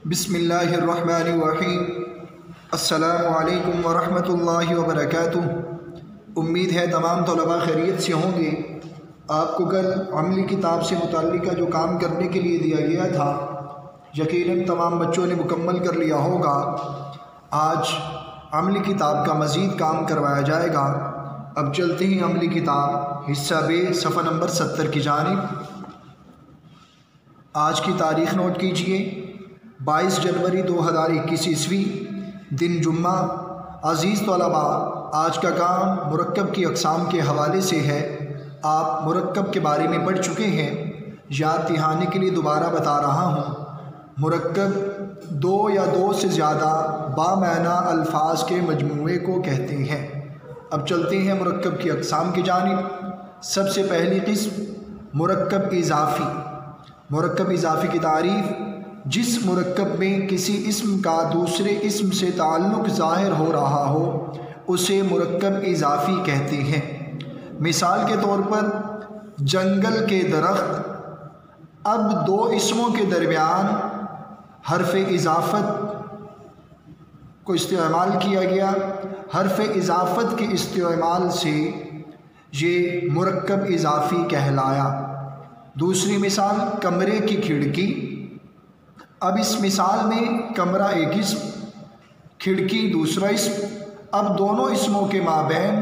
बिस्मिल्लाहिर्रहमानिर्रहीम। अस्सलामु अलैकुम वरहमतुल्लाहि वबरकातुहू। उम्मीद है तमाम तलबा खैरियत से होंगे। आपको कल अमली किताब से मुताल्लिक़ जो काम करने के लिए दिया गया था, यकीनन तमाम बच्चों ने मुकम्मल कर लिया होगा। आज अमली किताब का मज़ीद काम करवाया जाएगा। अब चलते हैं अमली किताब हिस्सा बे सफ़ा नंबर 70 की जानिब। आज की तारीख़ नोट कीजिए, 22 जनवरी 2021 ईस्वी, दिन जुम्मा। अज़ीज़ तलबा, आज का काम मुरक्कब की अक़साम के हवाले से है। आप मुरक्कब के बारे में पढ़ चुके हैं, याद दहाने के लिए दोबारा बता रहा हूँ। मुरक्कब दो या दो से ज़्यादा बामाना अल्फाज के मजमूए को कहते हैं। अब चलते हैं मुरक्कब की अक़साम की जानिब। सबसे पहली किस्म मुरक्कब इज़ाफ़ी। मुरक्कब इज़ाफ़ी की तारीफ़, जिस मुरक्कब में किसी इस्म का दूसरे इस्म से ताल्लुक़ ज़ाहिर हो रहा हो उसे मुरक्कब इज़ाफ़ी कहते हैं। मिसाल के तौर पर जंगल के दरख्त। अब दो इस्मों के दरमियान हर्फ़ इज़ाफ़त को इस्तेमाल किया गया। हर्फ़ इज़ाफ़त के इस्तेमाल से ये मुरक्कब इज़ाफ़ी कहलाया। दूसरी मिसाल कमरे की खिड़की। अब इस मिसाल में कमरा एक इस्म, खिड़की दूसरा इस्म। अब दोनों इस्मों के माबैन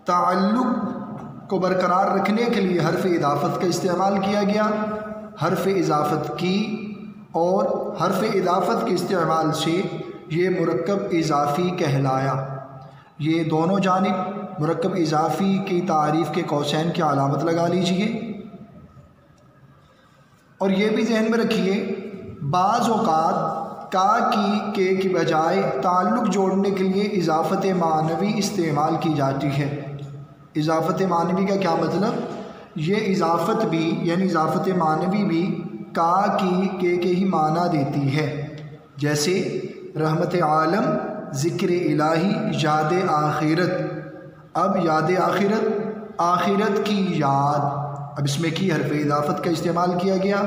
ताल्लुक़ को बरकरार रखने के लिए हर्फ़ इज़ाफ़त का इस्तेमाल किया गया। हर्फ़ इज़ाफ़त की और हर्फ़ इज़ाफ़त के इस्तेमाल से ये मुरक्कब इज़ाफ़ी कहलाया। ये दोनों जानिब मुरक्कब इज़ाफ़ी की तारीफ़ के कौसैन की अलामत लगा लीजिए। और ये भी जहन में रखिए, बाज़ औक़ात का की बजाय ताल्लुक़ जोड़ने के लिए इज़ाफ़त मानवी इस्तेमाल की जाती है। इज़ाफ़त मानवी का क्या मतलब? ये इज़ाफ़त भी यानी इज़ाफ़त मानवी भी का की के ही माना देती है। जैसे रहमत आलम, ज़िक्र इलाही, याद आखिरत। अब याद आखिरत, आखिरत की याद। अब इसमें की हर्फ़ इज़ाफ़त का इस्तेमाल किया गया।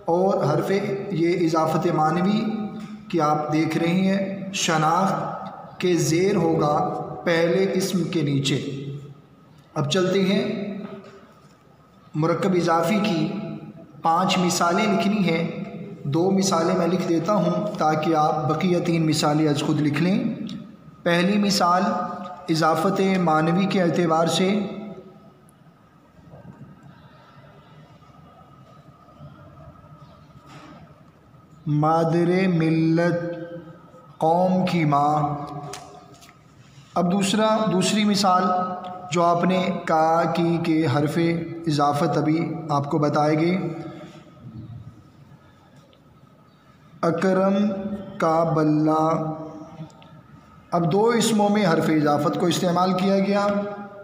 और हर्फ़ ये इज़ाफ़त मानवी कि आप देख रहे हैं, शनाख्त के ज़ेर होगा पहले इस्म के नीचे। अब चलते हैं, मुरक्कब इज़ाफ़ी की 5 मिसालें लिखनी हैं। 2 मिसालें मैं लिख देता हूँ ताकि आप बकिया 3 मिसालें आज खुद लिख लें। पहली मिसाल इज़ाफ़त मानवी के एतबार से, मादरे मिल्लत, कौम की माँ। अब दूसरी मिसाल जो आपने का की के हर्फ़ इज़ाफ़त अभी आपको बताएंगे, अकरम का बल्ला। अब दो इस्मों में हर्फ़ इज़ाफ़त को इस्तेमाल किया गया।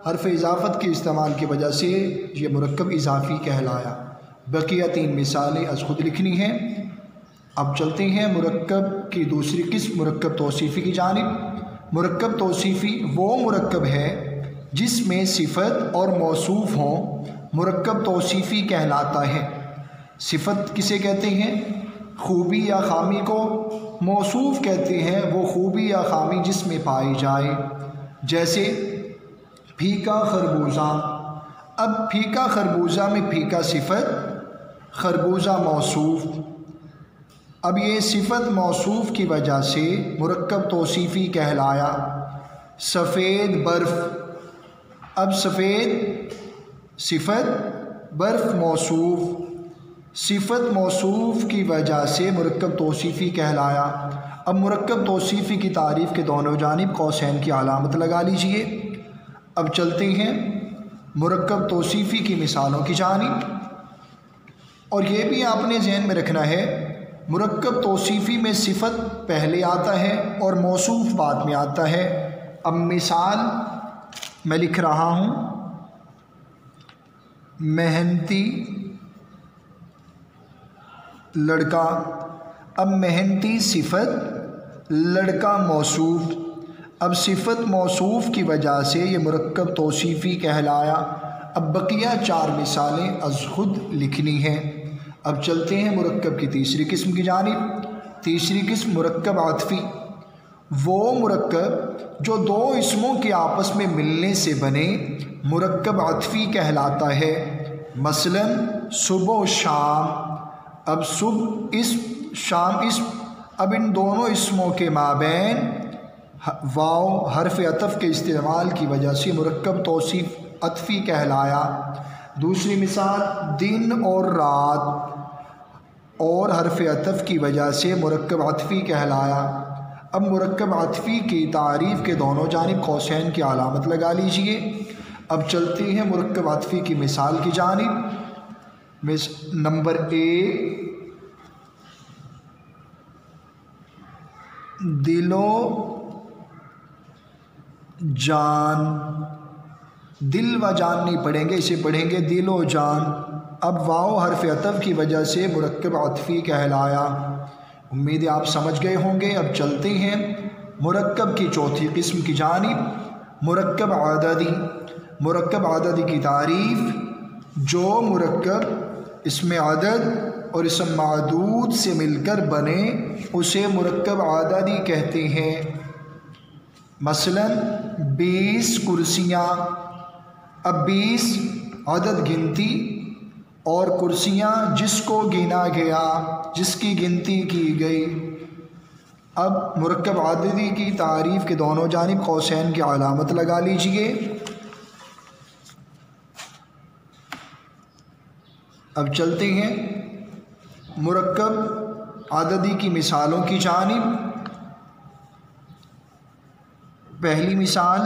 हर्फ़ इज़ाफ़त के इस्तेमाल की वजह से ये मुरक्कब इज़ाफ़ी कहलाया। बकिया 3 मिसालें आज खुद लिखनी हैं। अब चलते हैं मुरक्कब की दूसरी किस्म, मुरक्कब तौसीफ़ी की जानिब। मुरक्कब तौसीफ़ी वो मुरक्कब है जिसमें सिफ़त और मौसूफ़ हों, मुरक्कब तौसीफ़ी कहलाता है। सिफ़त किसे कहते हैं? खूबी या ख़ामी को। मौसूफ़ कहते हैं वो खूबी या ख़ामी जिसमें पाई जाए। जैसे फीका खरबूजा। अब फीका खरबूजा में फीका सिफ़त, खरबूजा मौसूफ़। अब ये सिफ़त मौसूफ़ की वजह से मुरक्कब तौसीफ़ी कहलाया। सफ़ेद बर्फ़। अब सफ़ेद सिफ़त, बर्फ़ मौसूफ़। सिफ़त मौसूफ़ की वजह से मुरक्कब तौसीफ़ी कहलाया। अब मुरक्कब तौसीफ़ी की तारीफ़ के दोनों जानिब कौसैन की अलामत लगा लीजिए। अब चलते हैं मुरक्कब तौसीफ़ी की मिसालों की जानिब। और ये भी आपने जहन में रखना है, मुरक्कब तौसीफ़ी में सिफ़त पहले आता है और मौसूफ़ बाद में आता है। अब मिसाल मैं लिख रहा हूँ, मेहनती लड़का। अब मेहनती सिफ़त, लड़का मौसूफ़। अब सिफ़त मौसूफ़ की वजह से ये मुरक्कब तौसीफ़ी कहलाया। अब बकिया 4 मिसालें अज़ खुद लिखनी हैं। अब चलते हैं मुरक्कब की तीसरी किस्म की जानिब। तीसरी किस्म मुरक्कब आतफ़ी, वो मुरक्कब जो दो इसमों के आपस में मिलने से बने मुरक्कब आतफ़ी कहलाता है। मसलन सुबह शाम। अब सुबह इस शाम इस, अब इन दोनों इसमों के माबैन वाव हरफ अतफ़ के इस्तेमाल की वजह से मुरक्कब तौसीफ़ अतफ़ी कहलाया। दूसरी मिसाल दिन और रात और हरफ अतफ़ की वजह से मुरक्कब अतफ़ी कहलाया। अब मुरक्कब अतफ़ी की तारीफ़ के दोनों जानिब कौसैन की अलामत लगा लीजिए। अब चलते हैं मुरक्कब अतफ़ी की मिसाल की जानिब। नंबर 1 दिलो जान, दिल व जान नहीं पढ़ेंगे, इसे पढ़ेंगे दिलो जान। अब वाव हरफ अतफ़ की वजह से मुरक्कब अतफ़ी कहलाया। उम्मीद है आप समझ गए होंगे। अब चलते हैं मुरक्कब की चौथी किस्म की जानिब, मुरक्कब आददी। मुरक्कब आददी की तारीफ़, जो मुरक्कब इसमें अदद और इसम मादूद से मिलकर बने उसे मुरक्कब आददी कहते हैं। मसलन 20 कुर्सियाँ। अब 20 अदद गिनती और कुर्सियाँ जिसको गिना गया, जिसकी गिनती की गई। अब मुरक्कब आददी की तारीफ़ के दोनों जानिब कौसैन की अलामत लगा लीजिए। अब चलते हैं मुरक्कब आददी की मिसालों की जानिब। पहली मिसाल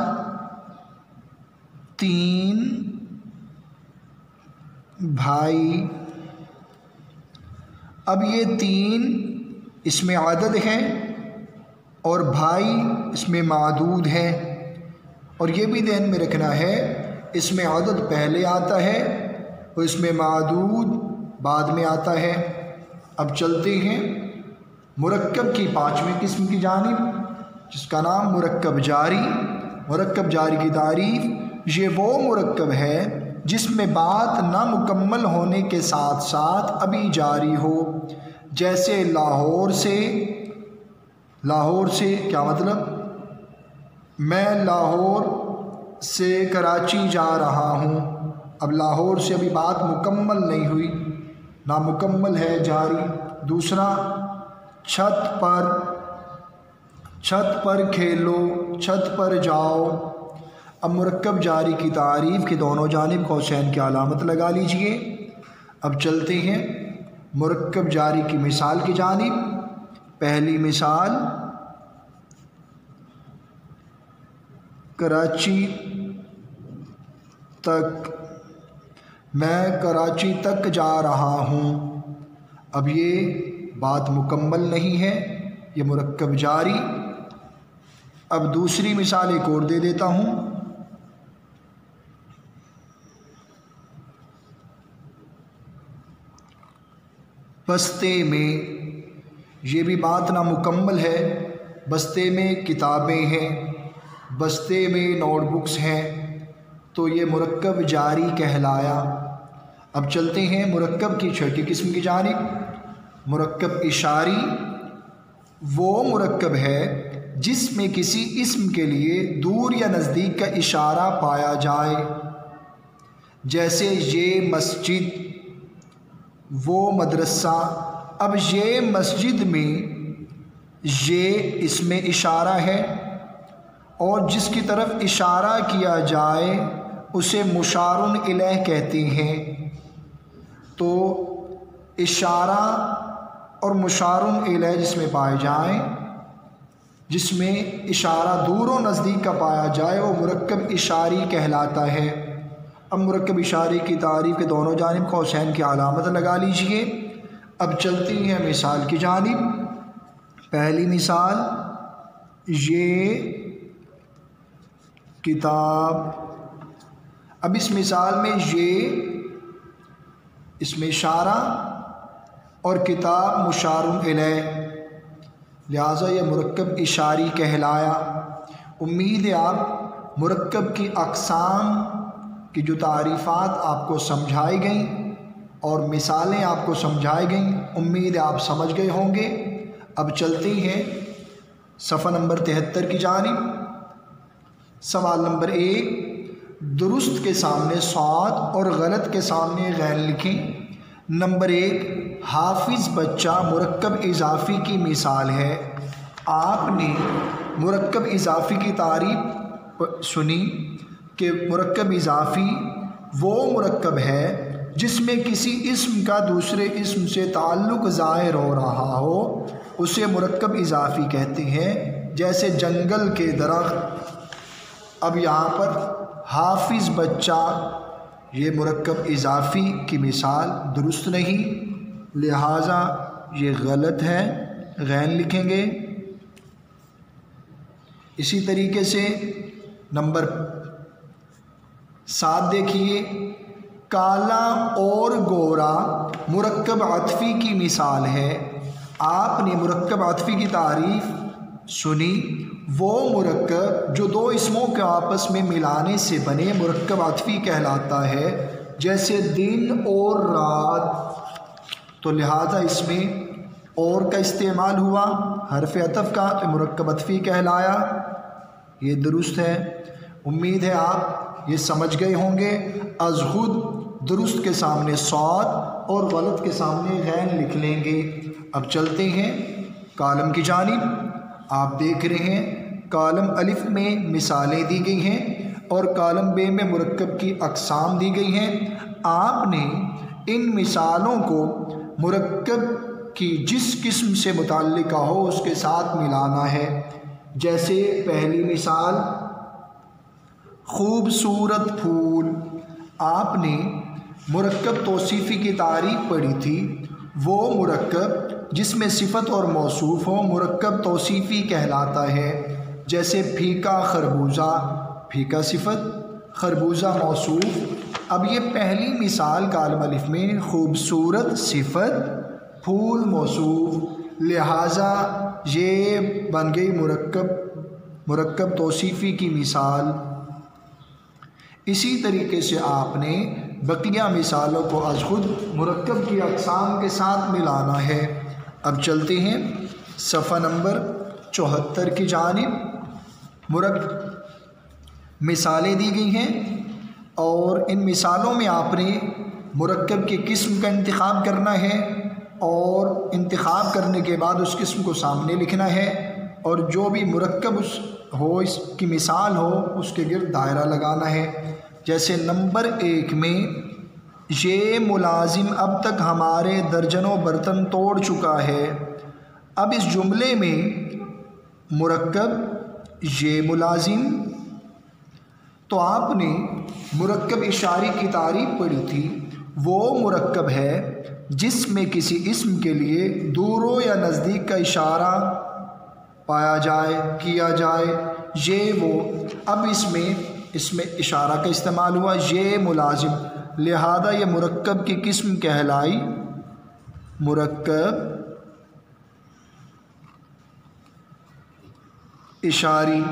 3 भाई। अब ये 3 इसमें आदद है और भाई इसमें मादूद है, और ये भी ध्यान में रखना है इसमें आदद पहले आता है और इसमें मादूद बाद में आता है। अब चलते हैं मुरक्कब की पांचवीं किस्म की जानिब, जिसका नाम मुरक्कब जारी। मुरक्कब जारी की तारीफ़, ये वो मुरक्कब है जिसमें बात ना मुकम्मल होने के साथ साथ अभी जारी हो। जैसे लाहौर से। लाहौर से क्या मतलब? मैं लाहौर से कराची जा रहा हूँ। अब लाहौर से अभी बात मुकम्मल नहीं हुई, नामुकम्मल है, जारी। दूसरा छत पर। छत पर खेलो, छत पर जाओ। अब मुरक्कब जारी की तारीफ़ के दोनों जानिब कौसैन की अलामत लगा लीजिए। अब चलते हैं मुरक्कब जारी की मिसाल की जानिब। पहली मिसाल कराची तक। मैं कराची तक जा रहा हूँ। अब ये बात मुकम्मल नहीं है, ये मुरक्कब जारी। अब दूसरी मिसाल एक और दे देता हूँ। बस्ते में, ये भी बात नामुकम्मल है। बस्ते में किताबें हैं, बस्ते में नोटबुक्स हैं, तो ये मुरक्कब जारी कहलाया। अब चलते हैं मुरक्कब की छठी किस्म की जानिब, मुरक्कब इशारी। वो मुरक्कब है जिसमें किसी इस्म के लिए दूर या नज़दीक का इशारा पाया जाए। जैसे ये मस्जिद, वो मदरसा। अब ये मस्जिद में ये इसमें इशारा है, और जिसकी तरफ इशारा किया जाए उसे मुशारुन इलैह कहते हैं। तो इशारा और मुशारुन इलैह जिसमें पाए जाएं, जिसमें इशारा दूर और नज़दीक का पाया जाए, वो मुरक्कब इशारी कहलाता है। अब मुरक्कब इशारी की तारीफ़ के दोनों जानिब कौसैन की अलामत लगा लीजिए। अब चलती हैं मिसाल की जानिब। पहली मिसाल, ये किताब। अब इस मिसाल में ये इसमें इशारा और किताब मुशारुन इलैह, लिहाजा ये मुरक्कब इशारी कहलाया। उम्मीद है आप मुरक्कब की अक़साम की जो तारीफ़ात आपको समझाई गई और मिसालें आपको समझाई गई, उम्मीद है आप समझ गए होंगे। अब चलते हैं सफ़ा नंबर 73 की जानिब। सवाल नंबर 1, दुरुस्त के सामने स्वाद और गलत के सामने गैन लिखें। नंबर 1, हाफिज़ बच्चा मुरक्कब इजाफ़ी की मिसाल है। आपने मुरक्कब इजाफ़ी की तारीफ़ सुनी कि मुरक्कब इजाफ़ी वो मुरक्कब है जिसमें किसी इस्म का दूसरे इस्म से ताल्लुक़ ज़ाहिर हो रहा हो, उसे मुरक्कब इजाफ़ी कहते हैं। जैसे जंगल के दरख्त। अब यहाँ पर हाफिज़ बच्चा, ये मुरक्कब इजाफ़ी की मिसाल दुरुस्त नहीं, लिहाजा ये गलत है, गैन लिखेंगे। इसी तरीके से नंबर 7 देखिए, काला और गोरा मुरक्कब अतफ़ी की मिसाल है। आपने मुरक्कब अतफ़ी की तारीफ़ सुनी, वो मुरक्कब जो दो इसमों के आपस में मिलाने से बने मुरक्कब अतफ़ी कहलाता है। जैसे दिन और रात, तो लिहाजा इसमें और का इस्तेमाल हुआ हर्फ़ अतफ़ का, तो मुरक्कब अतफ़ी कहलाया। ये दुरुस्त है। उम्मीद है आप ये समझ गए होंगे। अज़ खुद दुरुस्त के सामने स्वाद और गलत के सामने गैन लिख लेंगे। अब चलते हैं कालम की जानिब। आप देख रहे हैं कालम अलिफ में मिसालें दी गई हैं और कालम बे में मुरक्कब की अक़साम दी गई हैं। आपने इन मिसालों को मुरक्कब की जिस किस्म से मुताल्लिक़ा हो उसके साथ मिलाना है। जैसे पहली मिसाल, खूबसूरत फूल। आपने मुरक्कब तौसीफ़ी की तारीफ़ पढ़ी थी। वो मुरक्कब जिसमें सिफ़त और मौसूफ़ हो मुरक्कब तौसीफ़ी कहलाता है। जैसे फीका खरबूजा, फीका सिफ़त, खरबूजा मौसूफ़। अब ये पहली मिसाल कालम अलिफ में खूबसूरत सिफ़त, फूल मौसूफ़, लिहाजा ये बन गई मुरक्कब तौसीफ़ी की मिसाल। इसी तरीके से आपने बकिया मिसालों को अज़ खुद मुरक्कब की अक़साम के साथ मिलाना है। अब चलते हैं सफ़ा नंबर 74 की जानिब। मिसालें दी गई हैं और इन मिसालों में आपने मुरक्कब की किस्म का इंतखाब करना है और इंतखाब करने के बाद उस किस्म को सामने लिखना है और जो भी मुरक्कब हो, इसकी मिसाल हो, उसके गिर्द दायरा लगाना है। जैसे नंबर 1 में, ये मुलाजिम अब तक हमारे दर्जनों बर्तन तोड़ चुका है। अब इस जुमले में मुरक्कब ये मुलाजिम, तो आपने मुरक्कब इशारी की तारीफ़ पढ़ी थी। वो मुरक्कब है जिसमें किसी इस्म के लिए दूरो या नज़दीक का इशारा पाया जाए, किया जाए, ये वो। अब इसमें इशारा का इस्तेमाल हुआ, ये मुलाजिम, लिहाजा ये मुरक्कब की किस्म कहलाई मुरक्कब इशारी।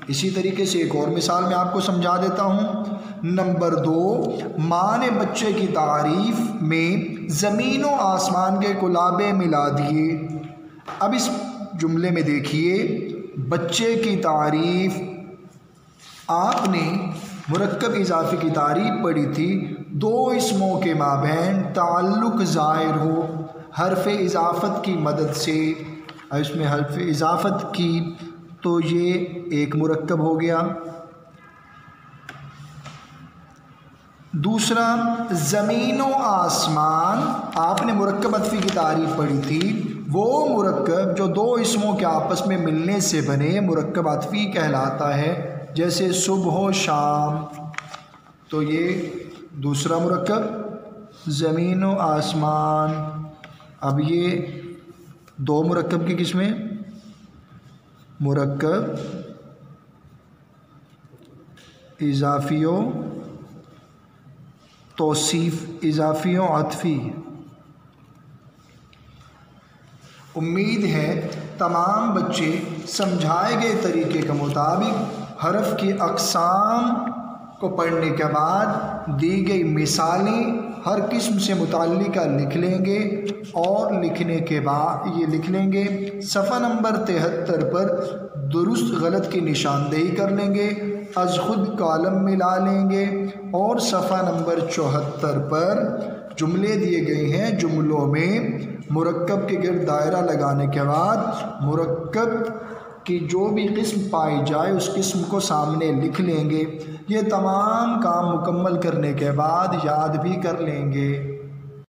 इसी तरीके से एक और मिसाल मैं आपको समझा देता हूँ। नंबर 2, माँ ने बच्चे की तारीफ़ में ज़मीन और आसमान के कुलाबे मिला दिए। अब इस जुमले में देखिए, बच्चे की तारीफ़, आपने मुरक्कब इजाफ़ी की तारीफ़ पढ़ी थी। दो इसमों के माबैन ताल्लुक़ ज़ाहिर हो हर्फ़ इजाफ़त की मदद से। इसमें हर्फ़ इजाफ़त की, तो ये एक मुरक्कब हो गया। दूसरा, ज़मीन व आसमान, आपने मुरक्कब अतफ़ी की तारीफ़ पढ़ी थी। वो मुरक्कब जो दो इसमों के आपस में मिलने से बने मुरक्कब अतफ़ी कहलाता है। जैसे सुबह शाम, तो ये दूसरा मुरक्कब ज़मीन व आसमान। अब ये दो मुरक्कब की किस्में, मुरक्कब इज़ाफ़ियों तौसीफ़, इज़ाफ़ियों अतफ़ी। उम्मीद है तमाम बच्चे समझाए गए तरीके के मुताबिक हरफ की अक़साम को पढ़ने के बाद दी गई मिसालें हर किस्म से मुताल्लिका लिख लेंगे और लिखने के बाद ये लिख लेंगे। सफ़ा नंबर 73 पर दुरुस्त गलत की निशानदेही कर लेंगे, अज खुद कॉलम मिला लेंगे और सफ़ा नंबर 74 पर जुमले दिए गए हैं, जुमलों में मुरक्कब के गिर्द दायरा लगाने के बाद मुरक्कब की जो भी किस्म पाई जाए उस किस्म को सामने लिख लेंगे। ये तमाम काम मुकम्मल करने के बाद याद भी कर लेंगे।